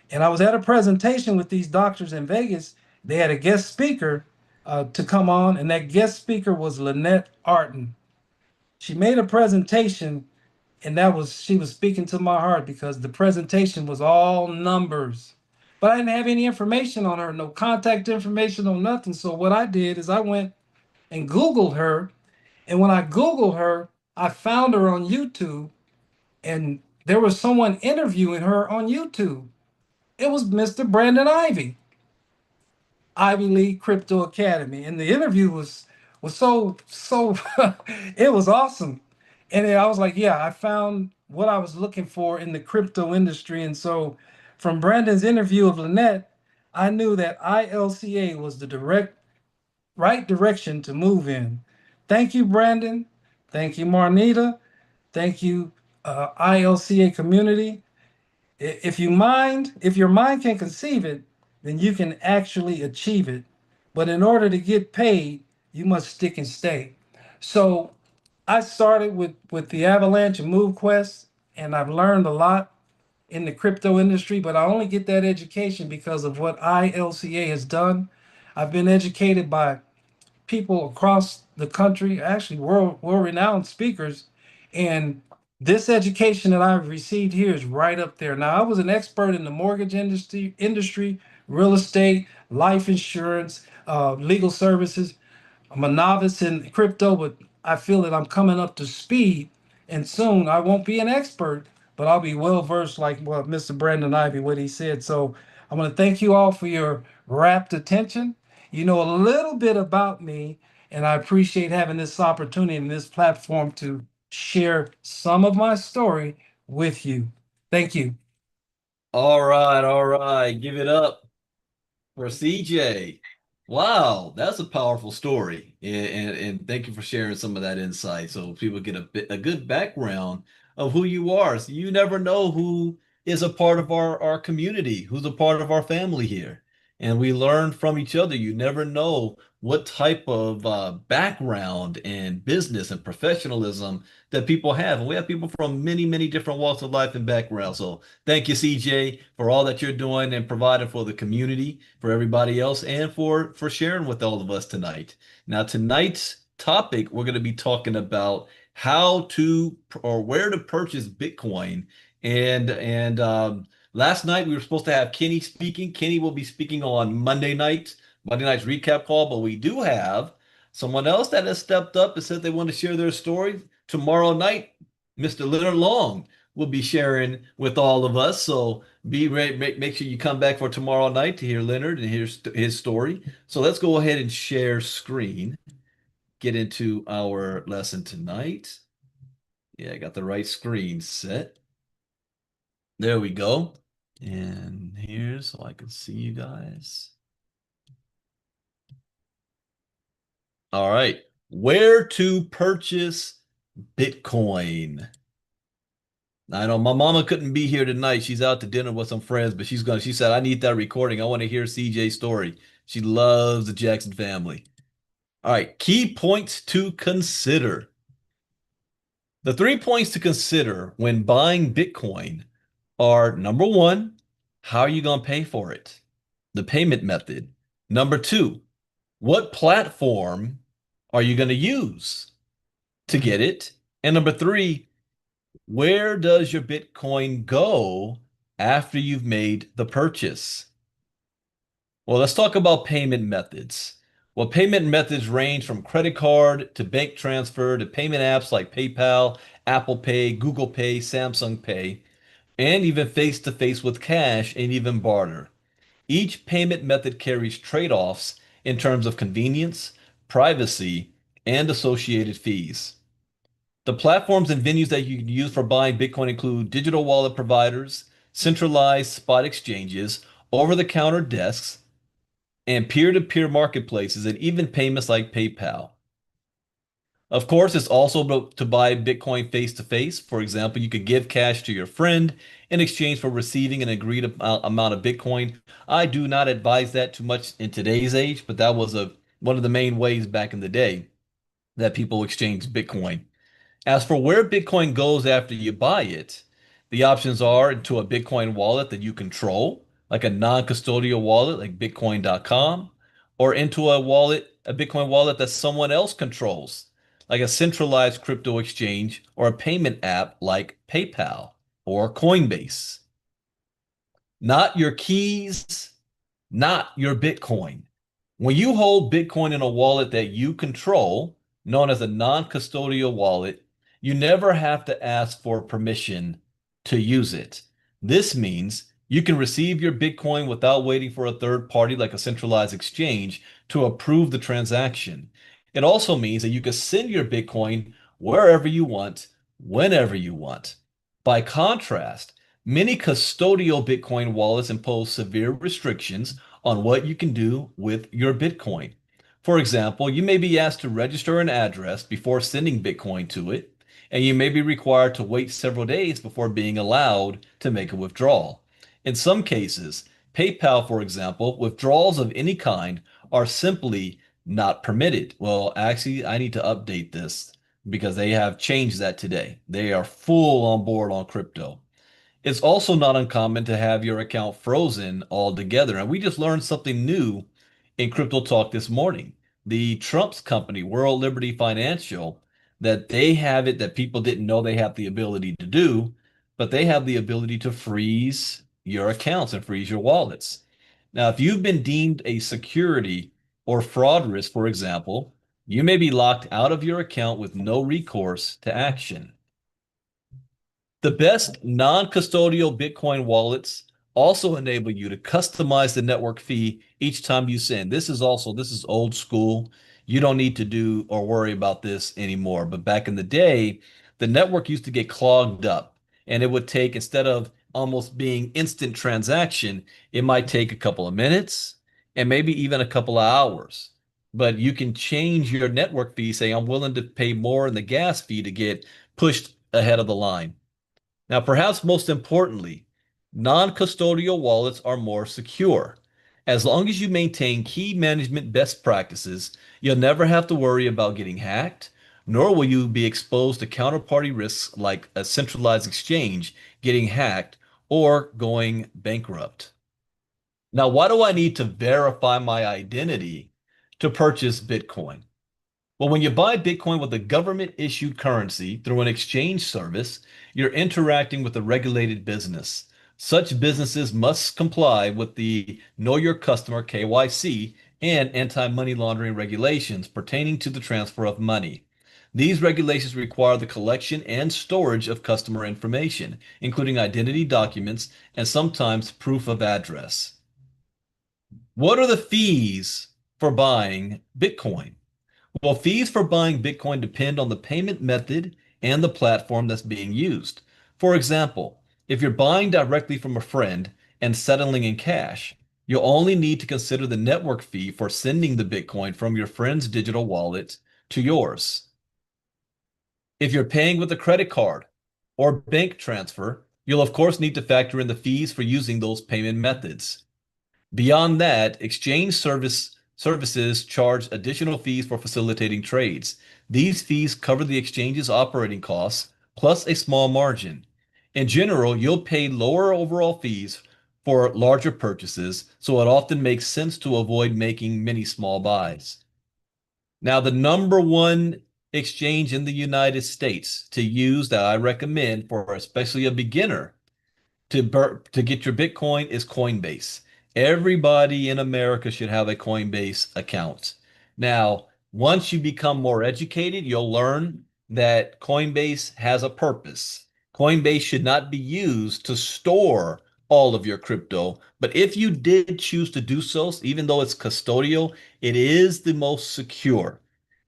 And I was at a presentation with these doctors in Vegas. They had a guest speaker to come on, and that guest speaker was Lynette Artin. She made a presentation, and she was speaking to my heart because the presentation was all numbers. But I didn't have any information on her, no contact information, no nothing. So what I did is I went and Googled her. And when I Googled her, I found her on YouTube, and there was someone interviewing her on YouTube. It was Mr. Brandon Ivey, Ivy League Crypto Academy. And the interview was so it was awesome. And then I was like, yeah, I found what I was looking for in the crypto industry. And so from Brandon's interview of Lynette, I knew that ILCA was the right direction to move in. Thank you, Brandon. Thank you, Marnita. Thank you, ILCA community. If your mind can conceive it, then you can actually achieve it. But in order to get paid, you must stick and stay. So I started with the Avalanche and MoveQuest. and I've learned a lot in the crypto industry, but I only get that education because of what ILCA has done. I've been educated by people across the country, actually world renowned speakers, and this education that I've received here is right up there. Now, I was an expert in the mortgage industry, real estate, life insurance, legal services. I'm a novice in crypto, but I feel that I'm coming up to speed. And soon I won't be an expert, but I'll be well versed, like what Mr. Brandon Ivey, what he said. So I want to thank you all for your rapt attention. You know a little bit about me, and I appreciate having this opportunity and this platform to share some of my story with you. Thank you. All right, all right. Give it up for CJ. Wow, that's a powerful story. And thank you for sharing some of that insight so people get a good background of who you are. So you never know who is a part of our community, who's a part of our family here. And we learn from each other. You never know what type of background and business and professionalism that people have. And we have people from many, many different walks of life and backgrounds. So thank you, CJ, for all that you're doing and providing for the community, for everybody else, and for sharing with all of us tonight. Now, tonight's topic, we're going to be talking about how to or where to purchase Bitcoin. And last night we were supposed to have Kenny speaking. Kenny will be speaking on Monday night's recap call, but we do have someone else that has stepped up and said they want to share their story tomorrow night. Mr. Leonard Long will be sharing with all of us. So be ready, make sure you come back for tomorrow night to hear Leonard and hear his story. So let's go ahead and share screen, get into our lesson tonight. Yeah, I got the right screen set. There we go. And here, so I can see you guys. All right. Where to purchase Bitcoin? I know my mama couldn't be here tonight. She's out to dinner with some friends, but she said, I need that recording. I want to hear CJ's story. She loves the Jackson family. All right, key points to consider. The 3 points to consider when buying Bitcoin are number one, how are you going to pay for it? The payment method. Number two, what platform are you going to use to get it? And number three, where does your Bitcoin go after you've made the purchase? Well, let's talk about payment methods. Well, payment methods range from credit card to bank transfer to payment apps like PayPal, Apple Pay, Google Pay, Samsung Pay, and even face-to-face with cash and even barter. Each payment method carries trade-offs in terms of convenience, privacy, and associated fees. The platforms and venues that you can use for buying Bitcoin include digital wallet providers, centralized spot exchanges, over-the-counter desks, and peer-to-peer marketplaces, and even payments like PayPal. Of course, it's also to buy Bitcoin face-to-face. For example, you could give cash to your friend in exchange for receiving an agreed amount of Bitcoin. I do not advise that too much in today's age, but that was one of the main ways back in the day that people exchanged Bitcoin. As for where Bitcoin goes after you buy it, the options are into a Bitcoin wallet that you control, like a non-custodial wallet like Bitcoin.com, or into a Bitcoin wallet that someone else controls, like a centralized crypto exchange or a payment app like PayPal or Coinbase. Not your keys, not your Bitcoin. When you hold Bitcoin in a wallet that you control, known as a non-custodial wallet, you never have to ask for permission to use it. This means you can receive your Bitcoin without waiting for a third party like a centralized exchange to approve the transaction. It also means that you can send your Bitcoin wherever you want, whenever you want. By contrast, many custodial Bitcoin wallets impose severe restrictions on what you can do with your Bitcoin. For example, you may be asked to register an address before sending Bitcoin to it, and you may be required to wait several days before being allowed to make a withdrawal. In some cases, PayPal, for example, withdrawals of any kind are simply not permitted. Well, actually, I need to update this. because they have changed that today. They are full on board on crypto. It's also not uncommon to have your account frozen altogether. And we just learned something new in Crypto Talk this morning. The Trump's company, World Liberty Financial, that they have it that people didn't know they have the ability to do, but they have the ability to freeze your accounts and freeze your wallets. Now, if you've been deemed a security or fraud risk, for example, you may be locked out of your account with no recourse to action. The best non-custodial Bitcoin wallets also enable you to customize the network fee each time you send. This is old school. You don't need to do or worry about this anymore. But back in the day, the network used to get clogged up, and it would take, instead of almost being instant transaction, it might take a couple of minutes and maybe even a couple of hours. But you can change your network fee, say, I'm willing to pay more in the gas fee to get pushed ahead of the line. Now, perhaps most importantly, non-custodial wallets are more secure. As long as you maintain key management best practices, you'll never have to worry about getting hacked, nor will you be exposed to counterparty risks like a centralized exchange getting hacked or going bankrupt. Now, why do I need to verify my identity to purchase Bitcoin? Well, when you buy Bitcoin with a government issued currency through an exchange service, you're interacting with a regulated business. Such businesses must comply with the Know Your Customer KYC and anti-money laundering regulations pertaining to the transfer of money. These regulations require the collection and storage of customer information, including identity documents and sometimes proof of address. What are the fees for buying Bitcoin? Well, fees for buying Bitcoin depend on the payment method and the platform that's being used. For example, if you're buying directly from a friend and settling in cash, you'll only need to consider the network fee for sending the Bitcoin from your friend's digital wallet to yours. If you're paying with a credit card or bank transfer, you'll of course need to factor in the fees for using those payment methods. Beyond that, services charge additional fees for facilitating trades. These fees cover the exchange's operating costs plus a small margin. In general, you'll pay lower overall fees for larger purchases, so it often makes sense to avoid making many small buys. Now, the number one exchange in the United States to use that I recommend for especially a beginner to get your Bitcoin is Coinbase. Everybody in America should have a Coinbase account. Now, once you become more educated, you'll learn that Coinbase has a purpose. Coinbase should not be used to store all of your crypto, but if you did choose to do so, even though it's custodial, it is the most secure,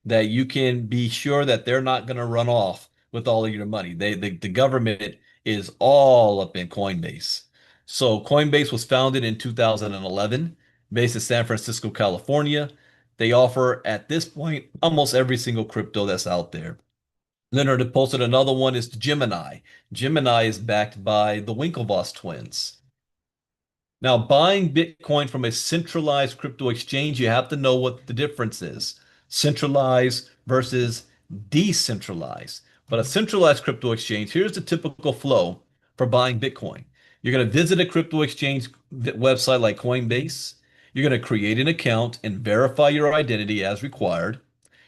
that you can be sure that they're not going to run off with all of your money. The government is all up in Coinbase. So Coinbase was founded in 2011, based in San Francisco, California. They offer at this point almost every single crypto that's out there. Leonard had posted another one is Gemini. Gemini is backed by the Winklevoss twins. Now, buying Bitcoin from a centralized crypto exchange, you have to know what the difference is. Centralized versus decentralized. But a centralized crypto exchange, here's the typical flow for buying Bitcoin. You're going to visit a crypto exchange website like Coinbase. You're going to create an account and verify your identity as required.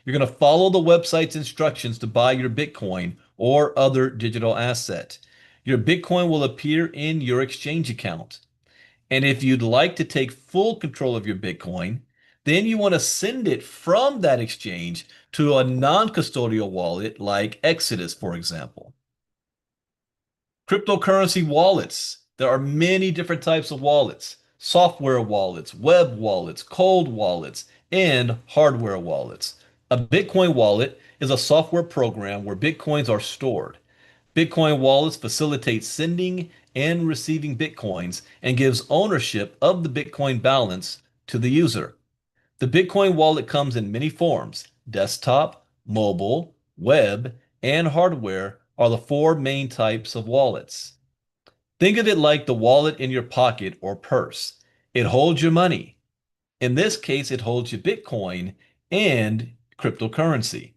You're going to follow the website's instructions to buy your Bitcoin or other digital asset. Your Bitcoin will appear in your exchange account. And if you'd like to take full control of your Bitcoin, then you want to send it from that exchange to a non-custodial wallet like Exodus, for example. Cryptocurrency wallets. There are many different types of wallets: software wallets, web wallets, cold wallets, and hardware wallets. A Bitcoin wallet is a software program where Bitcoins are stored. Bitcoin wallets facilitate sending and receiving Bitcoins and gives ownership of the Bitcoin balance to the user. The Bitcoin wallet comes in many forms. Desktop, mobile, web, and hardware are the four main types of wallets. Think of it like the wallet in your pocket or purse. It holds your money. In this case, it holds your Bitcoin and cryptocurrency.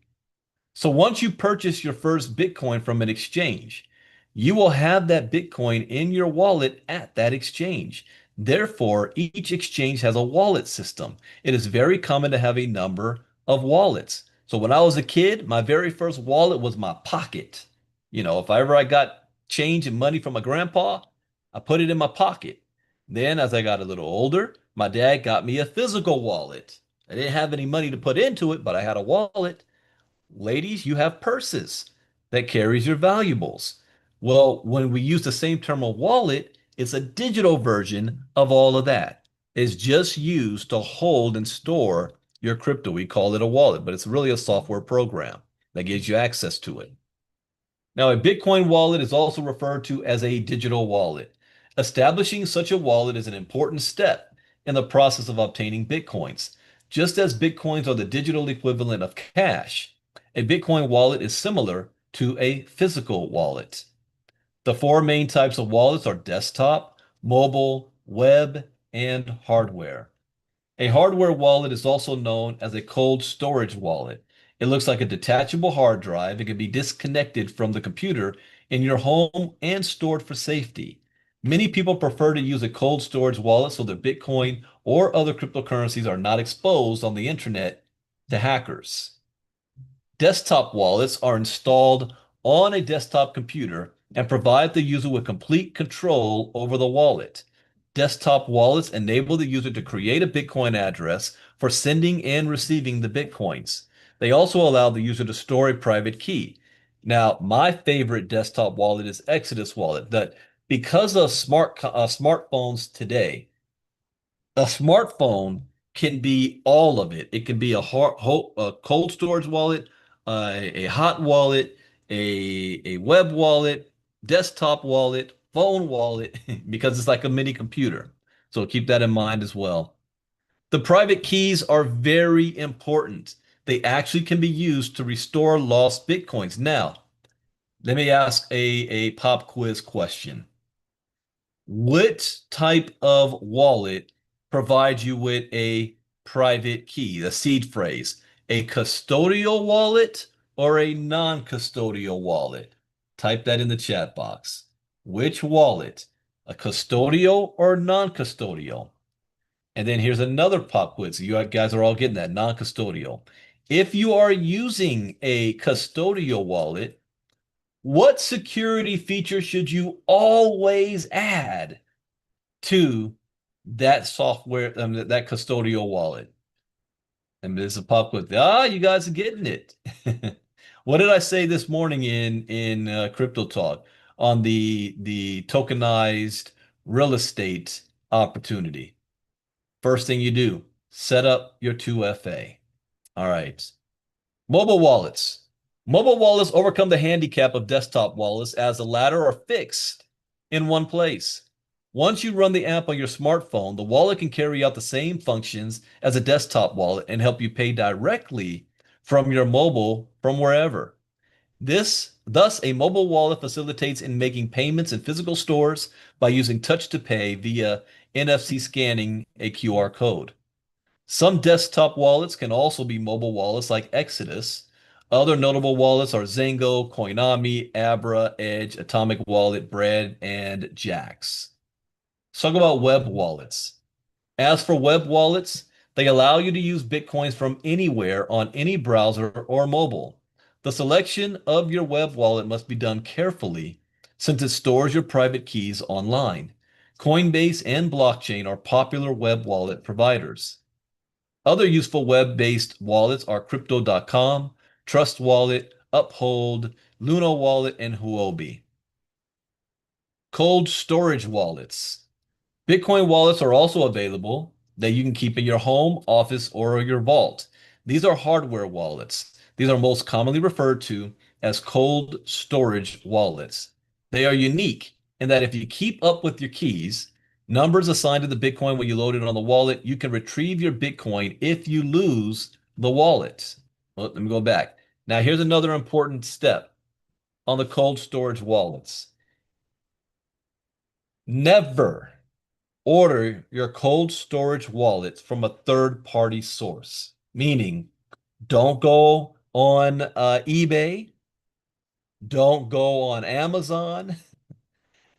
So once you purchase your first Bitcoin from an exchange, you will have that Bitcoin in your wallet at that exchange. Therefore, each exchange has a wallet system. It is very common to have a number of wallets. So when I was a kid, my very first wallet was my pocket. If I got change and money from my grandpa, I put it in my pocket. Then as I got a little older, my dad got me a physical wallet. I didn't have any money to put into it, but I had a wallet. Ladies, you have purses that carries your valuables. Well, when we use the same term of wallet, it's a digital version of all of that. It's just used to hold and store your crypto. We call it a wallet, but it's really a software program that gives you access to it. Now, a Bitcoin wallet is also referred to as a digital wallet. Establishing such a wallet is an important step in the process of obtaining Bitcoins. Just as Bitcoins are the digital equivalent of cash, a Bitcoin wallet is similar to a physical wallet. The four main types of wallets are desktop, mobile, web, and hardware. A hardware wallet is also known as a cold storage wallet. It looks like a detachable hard drive. It can be disconnected from the computer in your home and stored for safety. Many people prefer to use a cold storage wallet so that Bitcoin or other cryptocurrencies are not exposed on the internet to hackers. Desktop wallets are installed on a desktop computer and provide the user with complete control over the wallet. Desktop wallets enable the user to create a Bitcoin address for sending and receiving the Bitcoins. They also allow the user to store a private key. Now, my favorite desktop wallet is Exodus Wallet. That because of smartphones today, a smartphone can be all of it. It can be a cold storage wallet, a hot wallet, a web wallet, desktop wallet, phone wallet, because it's like a mini computer. So keep that in mind as well. The private keys are very important. They actually can be used to restore lost Bitcoins. Now, let me ask a pop quiz question. What type of wallet provides you with a private key, the seed phrase? A custodial wallet or a non-custodial wallet? Type that in the chat box. Which wallet? A custodial or non-custodial? And then here's another pop quiz. You guys are all getting that non-custodial. If you are using a custodial wallet, what security feature should you always add to that software, that custodial wallet? And there's a pop quiz. You guys are getting it. What did I say this morning in Crypto Talk on the tokenized real estate opportunity? First thing you do, set up your 2FA. All right. Mobile wallets. Mobile wallets overcome the handicap of desktop wallets as the latter are fixed in one place. Once you run the app on your smartphone, the wallet can carry out the same functions as a desktop wallet and help you pay directly from your mobile from wherever. Thus, a mobile wallet facilitates in making payments in physical stores by using touch to pay via NFC scanning a QR code. Some desktop wallets can also be mobile wallets like Exodus. Other notable wallets are Zengo, Coinami, Abra, Edge, Atomic Wallet, Bread, and Jax. Let's talk about web wallets. As for web wallets, they allow you to use Bitcoins from anywhere on any browser or mobile. The selection of your web wallet must be done carefully since it stores your private keys online. Coinbase and Blockchain are popular web wallet providers. Other useful web-based wallets are Crypto.com, Trust Wallet, Uphold, Luna Wallet, and Huobi. Cold storage wallets. Bitcoin wallets are also available that you can keep in your home, office, or your vault. These are hardware wallets. These are most commonly referred to as cold storage wallets. They are unique in that if you keep up with your keys, numbers assigned to the Bitcoin when you load it on the wallet, you can retrieve your Bitcoin if you lose the wallet. Well, let me go back. Now, here's another important step on the cold storage wallets. Never order your cold storage wallets from a third-party source, meaning don't go on eBay. Don't go on Amazon.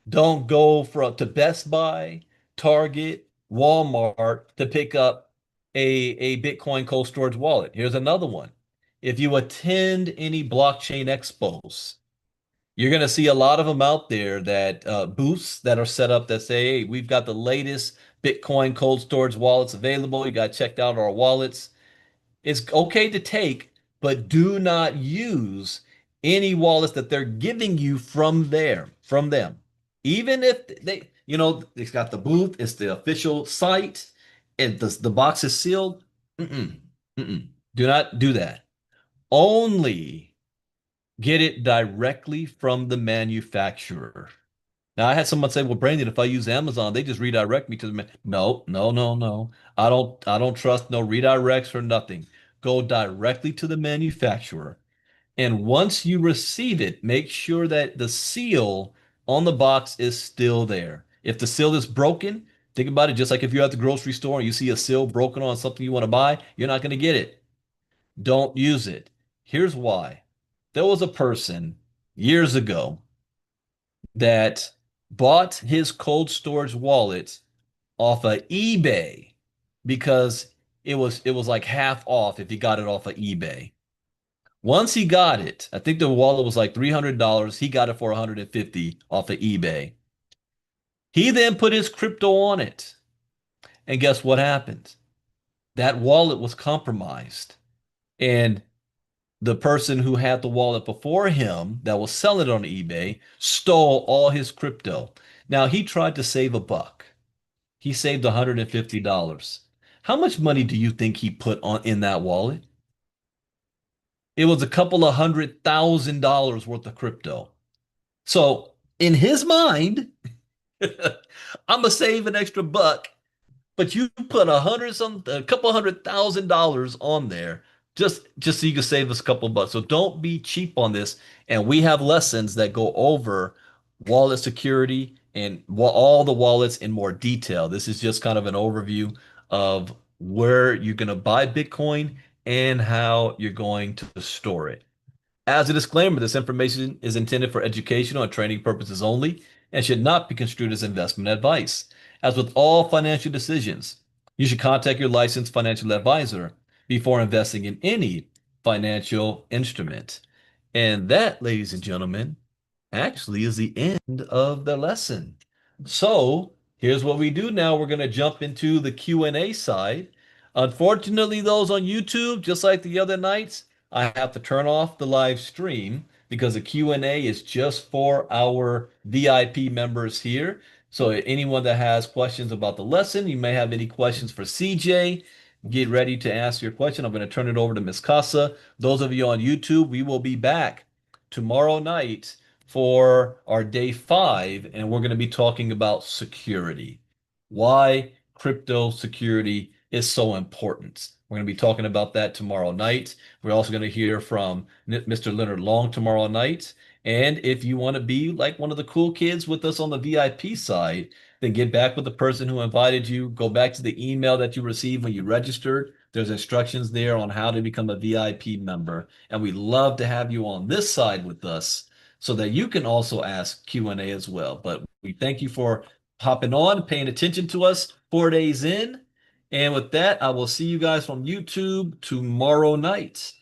Don't go to Best Buy, Target, Walmart to pick up a Bitcoin cold storage wallet. Here's another one. If you attend any blockchain expos, you're going to see a lot of them out there that booths that are set up that say, hey, we've got the latest Bitcoin cold storage wallets available. You got to check out our wallets. It's okay to take, but do not use any wallets that they're giving you from them. Even if it's got the booth, it's the official site, and the box is sealed. Mm-mm, mm-mm. Do not do that. Only get it directly from the manufacturer. Now, I had someone say, "Well, Brandon, if I use Amazon, they just redirect me to the man." No, no, no, no. I don't trust no redirects or nothing. Go directly to the manufacturer. And once you receive it, make sure that the seal on the box is still there. If the seal is broken, think about it just like if you're at the grocery store and you see a seal broken on something you want to buy, you're not going to get it. Don't use it. Here's why. There was a person years ago that bought his cold storage wallet off of eBay because it was like half off if he got it off of eBay. Once he got it, I think the wallet was like $300. He got it for 150 off of eBay. He then put his crypto on it. And guess what happened? That wallet was compromised. And the person who had the wallet before him that was selling it on eBay stole all his crypto. Now he tried to save a buck. He saved $150. How much money do you think he put on in that wallet? It was a couple of $100,000 worth of crypto. So in his mind, I'm gonna save an extra buck, but you put a couple $100,000 on there just so you can save us a couple bucks. So don't be cheap on this. And we have lessons that go over wallet security and all the wallets in more detail. This is just kind of an overview of where you're going to buy Bitcoin and how you're going to store it. As a disclaimer, this information is intended for educational and training purposes only and should not be construed as investment advice. As with all financial decisions, you should contact your licensed financial advisor before investing in any financial instrument. And that, ladies and gentlemen, actually is the end of the lesson. So here's what we do now. We're going to jump into the Q&A side. Unfortunately, those on YouTube, just like the other nights, I have to turn off the live stream because the Q&A is just for our VIP members here. So anyone that has questions about the lesson, you may have any questions for CJ, get ready to ask your question. I'm going to turn it over to Ms. Casa. Those of you on YouTube, we will be back tomorrow night for our day 5, and we're going to be talking about security. Why crypto security is so important. We're going to be talking about that tomorrow night. We're also going to hear from Mr. Leonard Long tomorrow night. And if you want to be like one of the cool kids with us on the VIP side, then get back with the person who invited you. Go back to the email that you received when you registered. There's instructions there on how to become a VIP member. And we love to have you on this side with us so that you can also ask Q&A as well. But we thank you for hopping on, paying attention to us 4 days in. And with that, I will see you guys from YouTube tomorrow night.